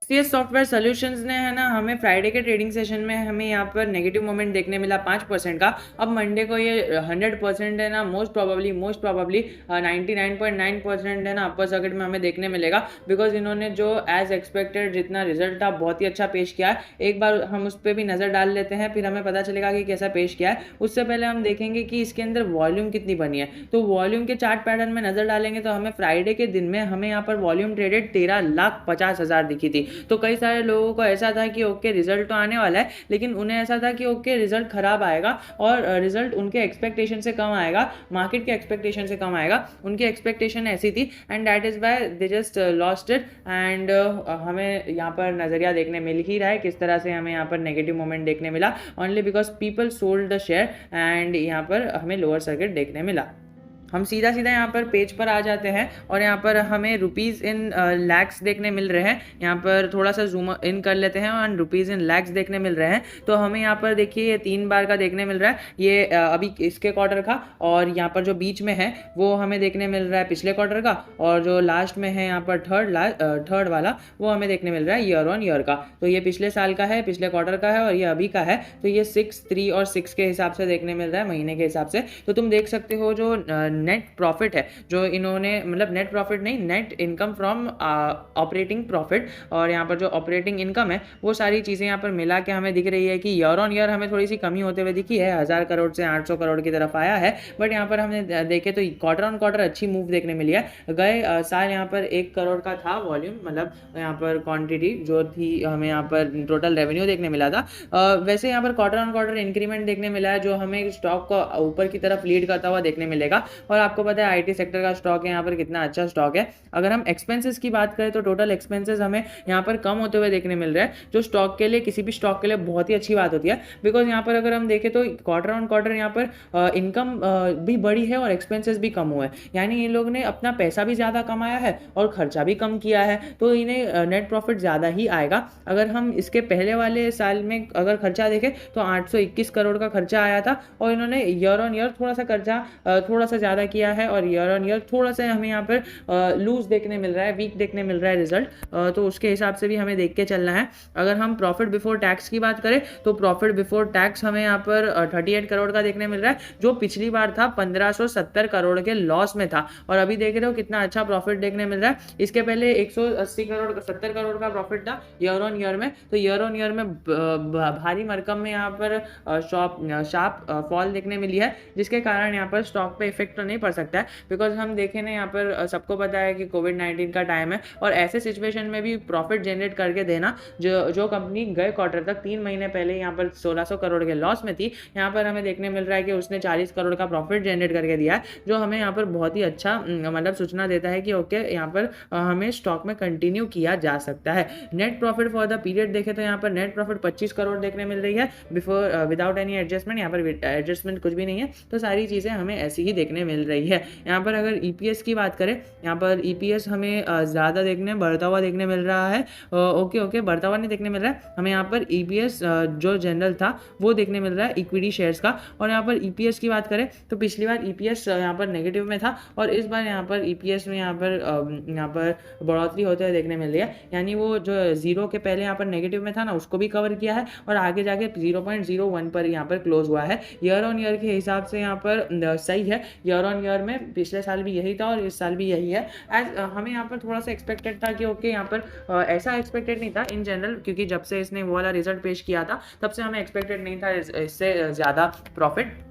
CS software solutions ने है ना हमें फ्राइडे के ट्रेडिंग सेशन में हमें यहाँ पर नेगेटिव मोमेंट देखने मिला 5% का। अब मंडे को ये 100% है ना मोस्ट प्रोबेबली 99.9% है ना अपर सर्किट में हमें देखने मिलेगा, बिकॉज इन्होंने जो एज एक्सपेक्टेड जितना रिजल्ट था बहुत ही अच्छा पेश किया है। एक बार हम उस पर भी नज़र डाल लेते हैं, फिर हमें पता चलेगा कि कैसा पेश किया है। उससे पहले हम देखेंगे कि इसके अंदर वॉल्यूम कितनी बनी है। तो वॉल्यूम के चार्ट पैटर्न में नज़र डालेंगे तो हमें फ्राइडे के दिन में हमें यहाँ पर वॉल्यूम ट्रेडेड 13,50,000 दिखी थी। तो कई सारे लोगों को ऐसा था कि ओके रिजल्ट तो आने वाला है, लेकिन उन्हें ऐसा था कि ओके रिजल्ट खराब आएगा और रिजल्ट उनके एक्सपेक्टेशन से कम आएगा, मार्केट के एक्सपेक्टेशन से कम आएगा। उनकी एक्सपेक्टेशन ऐसी थी and that is why they just lost it. And हमें यहाँ पर नज़रिया देखने मिल ही रहा है किस तरह से हमें यहाँ पर नेगेटिव मोमेंट देखने मिला, only because people sold the share and यहाँ पर हमें लोअर सर्किट देखने मिला। हम सीधा यहाँ पर पेज पर आ जाते हैं और यहाँ पर हमें रुपीज़ इन लैक्स देखने मिल रहे हैं। यहाँ पर थोड़ा सा जूम इन कर लेते हैं और रुपीज़ इन लैक्स देखने मिल रहे हैं। तो हमें यहाँ पर देखिए ये 3 बार का देखने मिल रहा है, ये अभी इसके क्वार्टर का, और यहाँ पर जो बीच में है वो हमें देखने मिल रहा है पिछले क्वार्टर का, और जो लास्ट में है यहाँ पर थर्ड वाला वो हमें देखने मिल रहा है ईयर ऑन ईयर का। तो ये पिछले साल का है, पिछले क्वार्टर का है और ये अभी का है। तो ये 6, 3 और 6 के हिसाब से देखने मिल रहा है, महीने के हिसाब से। तो तुम देख सकते हो जो नेट प्रॉफिट है जो इन्होंने, मतलब नेट प्रॉफिट नहीं, net income from operating profit, और यहाँ पर जो ऑपरेटिंग इनकम है वो सारी चीज़ें यहाँ पर मिला के हमें दिख रही है कि ईयर ऑन ईयर हमें थोड़ी सी कमी होते हुए दिखी है, 1000 करोड़ से 800 करोड़ की तरफ आया है। बट यहाँ पर हमने देखे तो क्वार्टर ऑन क्वार्टर अच्छी मूव देखने मिली है। गए साल यहाँ पर 1 करोड़ का था वॉल्यूम, मतलब यहाँ पर क्वांटिटी जो थी हमें यहाँ पर टोटल रेवेन्यू देखने मिला था। वैसे यहाँ पर क्वार्टर ऑन क्वार्टर इंक्रीमेंट देखने मिला है जो हमें स्टॉक को ऊपर की तरफ लीड करता हुआ देखने मिलेगा। और आपको पता है आईटी सेक्टर का स्टॉक है, यहाँ पर कितना अच्छा स्टॉक है। अगर हम एक्सपेंसेस की बात करें तो टोटल एक्सपेंसेस हमें यहाँ पर कम होते हुए देखने मिल रहे हैं, जो स्टॉक के लिए, किसी भी स्टॉक के लिए बहुत ही अच्छी बात होती है। बिकॉज यहाँ पर अगर हम देखें तो क्वार्टर ऑन क्वार्टर यहाँ पर इनकम भी बढ़ी है और एक्सपेंसेस भी कम हुए हैं, यानी इन लोग ने अपना पैसा भी ज़्यादा कमाया है और खर्चा भी कम किया है, तो इन्हें नेट प्रॉफिट ज़्यादा ही आएगा। अगर हम इसके पहले वाले साल में अगर खर्चा देखें तो 821 करोड़ का खर्चा आया था और इन्होंने ईयर ऑन ईयर थोड़ा सा खर्चा थोड़ा सा ज़्यादा किया है और ईयर ऑन ईयर थोड़ा सा हमें यहाँ पर लूज देखने मिल रहा है, वीक देखने मिल रहा है रिजल्ट। तो उसके हिसाब से भी हमें देख के चलना है। अगर हम प्रॉफिट बिफोर टैक्स की बात करें तो प्रॉफिट बिफोर टैक्स हमें यहाँ पर 38 करोड़ का देखने मिल रहा है, जो पिछली बार था 1570 करोड़ के लॉस में था, और अभी देख रहे हो कितना अच्छा प्रॉफिट देखने मिल रहा है। इसके पहले 180 करोड़ 70 करोड़ का प्रॉफिट था ईयर ऑन ईयर में। तो ईयर ऑन ईयर में भारी मरकम में यहाँ पर शार्प फॉल देखने मिली है, जिसके कारण यहाँ पर स्टॉक पे इफेक्ट तो नहीं पड़ सकता है। बिकॉज हम देखें ना यहाँ पर सबको पता है कि कोविड-19 का टाइम है और ऐसे सिचुएशन में भी प्रॉफिट जनरेट करके देना, जो कंपनी गए क्वार्टर तक 3 महीने पहले यहाँ पर 1600 करोड़ के लॉस में थी, यहाँ पर हमें देखने मिल रहा है कि उसने 40 करोड़ का प्रॉफिट जनरेट करके दिया है, जो हमें यहाँ पर बहुत ही अच्छा मतलब सूचना देता है कि ओके यहाँ पर हमें स्टॉक में कंटिन्यू किया जा सकता है। Net profit for the period देखें तो यहाँ पर नेट प्रॉफिट 25 करोड़ देखने मिल रही है बिफोर विदाउट एनी एडजस्टमेंट। यहाँ पर एडजस्टमेंट कुछ भी नहीं है, तो सारी चीज़ें हमें ऐसी ही देखने मिल रही है। यहाँ पर अगर ईपीएस की बात करें, यहाँ पर ईपीएस हमें ज़्यादा बढ़ता हुआ देखने मिल रहा है। ओके बढ़ता हुआ नहीं देखने मिल रहा है, हमें यहाँ पर ईपीएस जो जनरल था वो देखने मिल रहा है इक्विटी शेयर्स का। और यहाँ पर ईपीएस की बात करें तो पिछली बार ईपीएस यहाँ पर नेगेटिव में था और इस बार यहाँ पर ईपीएस में यहाँ पर बढ़ोतरी होते हुए देखने मिल रही है, यानी वो जो जीरो के पहले यहाँ पर नेगेटिव में था ना उसको भी कवर किया है और आगे जाके 0.01 पर यहाँ पर क्लोज हुआ है। ईयर ऑन ईयर के हिसाब से यहाँ पर सही है, ईयर ऑन ईयर में पिछले साल भी यही था और इस साल भी यही है। एज हमें यहाँ पर थोड़ा सा एक्सपेक्टेड था कि ओके यहाँ पर ऐसा एक्सपेक्टेड नहीं था इन जनरल, क्योंकि जब से इसने वो वाला रिजल्ट पेश किया था तब से हमें एक्सपेक्टेड नहीं था इससे ज़्यादा profit.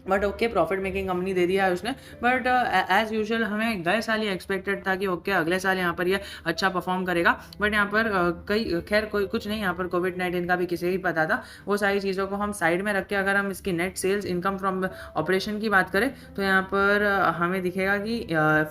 But okay profit making company दे दिया है उसने। बट एज यूजुअल हमें गए साल ही एक्सपेक्टेड था कि ओके अगले साल यहाँ पर ये अच्छा परफॉर्म करेगा। बट यहाँ पर कोई कुछ नहीं, यहाँ पर कोविड-19 का भी किसी भी पता था। वो सारी चीज़ों को हम साइड में रख के अगर हम इसकी net sales income from operation की बात करें तो यहाँ पर हमें दिखेगा कि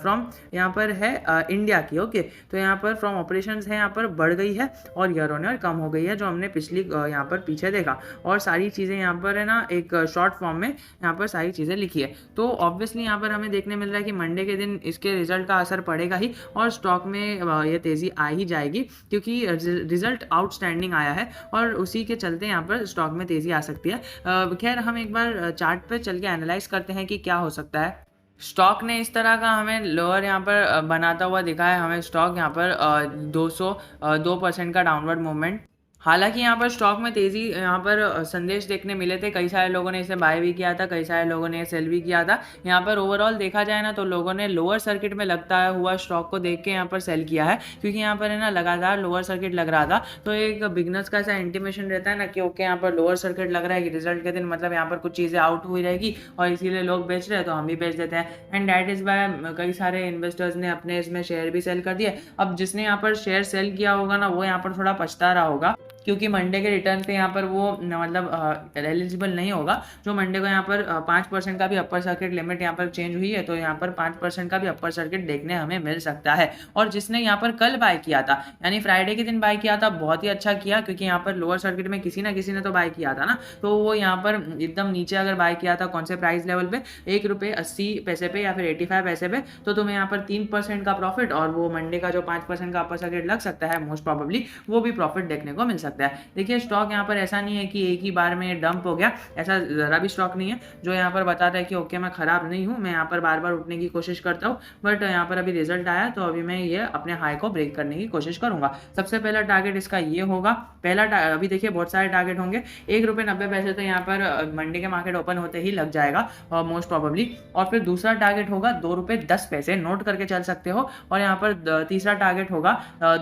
फ्रॉम यहाँ पर है इंडिया की। ओके तो यहाँ पर फ्रॉम ऑपरेशन है यहाँ पर बढ़ गई है और ईयर ऑन ईयर कम हो गई है, जो हमने पिछली यहाँ पर पीछे देखा। और सारी चीज़ें यहाँ पर है ना एक शॉर्ट फॉर्म में यहाँ पर सारी चीज़ें लिखी है। तो ऑब्वियसली यहाँ पर हमें देखने मिल रहा है कि मंडे के दिन इसके रिजल्ट का असर पड़ेगा ही और स्टॉक में ये तेज़ी आ ही जाएगी, क्योंकि रिजल्ट आउटस्टैंडिंग आया है और उसी के चलते यहाँ पर स्टॉक में तेज़ी आ सकती है। खैर हम एक बार चार्ट पे चल के एनालाइज करते हैं कि क्या हो सकता है। स्टॉक ने इस तरह का हमें लोअर यहाँ पर बनाता हुआ दिखा है। हमें स्टॉक यहाँ पर 2% का डाउनवर्ड मूवमेंट। हालाँकि यहाँ पर स्टॉक में तेज़ी यहाँ पर संदेश देखने मिले थे। कई सारे लोगों ने इसे बाय भी किया था, कई सारे लोगों ने सेल भी किया था। यहाँ पर ओवरऑल देखा जाए ना, तो लोगों ने लोअर सर्किट में लगता हुआ स्टॉक को देख के यहाँ पर सेल किया है, क्योंकि यहाँ पर है ना लगातार लोअर सर्किट लग रहा था। तो एक बिगनर्स का ऐसा इंटीमेशन रहता है ना कि ओके यहाँ पर लोअर सर्किट लग रहा है कि रिजल्ट के दिन मतलब यहाँ पर कुछ चीज़ें आउट हुई रहेगी और इसीलिए लोग बेच रहे हैं, तो हम भी बेच देते हैं। एंड दैट इज़ बाय कई सारे इन्वेस्टर्स ने अपने इसमें शेयर भी सेल कर दिए। अब जिसने यहाँ पर शेयर सेल किया होगा ना, वो यहाँ पर थोड़ा पछता रहा होगा, क्योंकि मंडे के रिटर्न पे यहाँ पर वो मतलब एलिजिबल नहीं होगा। जो मंडे को यहाँ पर 5% का भी अपर सर्किट लिमिट यहाँ पर चेंज हुई है, तो यहाँ पर 5% का भी अपर सर्किट देखने हमें मिल सकता है। और जिसने यहाँ पर कल बाय किया था, यानी फ्राइडे के दिन बाय किया था, बहुत ही अच्छा किया, क्योंकि यहाँ पर लोअर सर्किट में किसी ना किसी ने तो बाय किया था ना। तो वो यहाँ पर एकदम नीचे अगर बाय किया था, कौन से प्राइस लेवल पे, ₹1.80 पे या फिर 85 पैसे पे, तो तुम्हें यहाँ पर 3% का प्रॉफिट, और वो मंडे का जो 5% का अपर सर्किट लग सकता है मोस्ट प्रॉबेबली, वो भी प्रॉफिट देखने को मिल सकता है। देखिए स्टॉक यहाँ पर ऐसा नहीं है कि एक ही बार में डंप हो गया, ऐसा ज़रा भी स्टॉक नहीं है जो यहाँ पर बताता है कि ओके मैं ख़राब नहीं हूँ, मैं यहाँ पर बार बार उठने की कोशिश करता हूँ, बट यहाँ पर अभी रिजल्ट आया तो अभी मैं ये अपने हाई को ब्रेक करने की कोशिश करूँगा। सबसे पहला टारगेट इसका ये होगा। अभी देखिए बहुत सारे टारगेट होंगे। ₹1.90 तो यहाँ पर मंडी के मार्केट ओपन होते ही लग जाएगा मोस्ट प्रॉबेबली। और फिर दूसरा टारगेट होगा ₹2.10, नोट करके चल सकते हो। और यहाँ पर तीसरा टारगेट होगा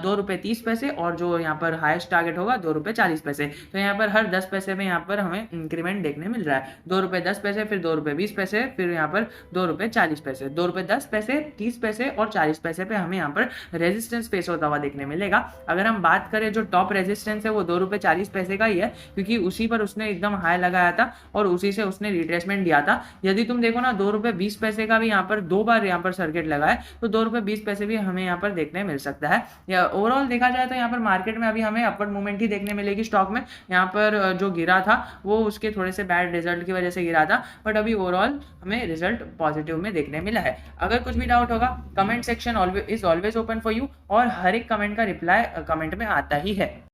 ₹2.30, और जो यहाँ पर हाईएस्ट टारगेट होगा ₹2.40। तो यहाँ पर हर 10 पैसे में यहाँ पर हमें इंक्रीमेंट देखने मिल रहा है। ₹2.10, फिर ₹2.20, फिर यहाँ पर ₹2.40, ₹2.10, 30 पैसे और 40 पैसे पे हमें यहाँ पर रेजिस्टेंस फेस होता हुआ देखने मिलेगा। अगर हम बात करें जो टॉप रेजिस्टेंस है वो ₹2.40 का ही है, क्योंकि उसी पर उसने एकदम हाई लगाया था और उसी से उसने रिट्रेसमेंट दिया था। यदि तुम देखो ना, ₹2.20 का भी यहाँ पर 2 बार यहाँ पर सर्किट लगा है, तो ₹2.20 भी हमें यहाँ पर देखने मिल सकता है। या ओवरऑल देखा जाए तो यहाँ पर मार्केट में अभी हमें अपवर्ड मूवमेंट ही देखने मिलेगी। स्टॉक में यहाँ पर जो गिरा था वो उसके थोड़े से बैड रिजल्ट की वजह से गिरा था, बट अभी ओवरऑल हमें रिजल्ट पॉजिटिव में देखने मिला है। अगर कुछ भी डाउट होगा, comment section is always open for you, और हर एक कमेंट का रिप्लाई कमेंट में आता ही है।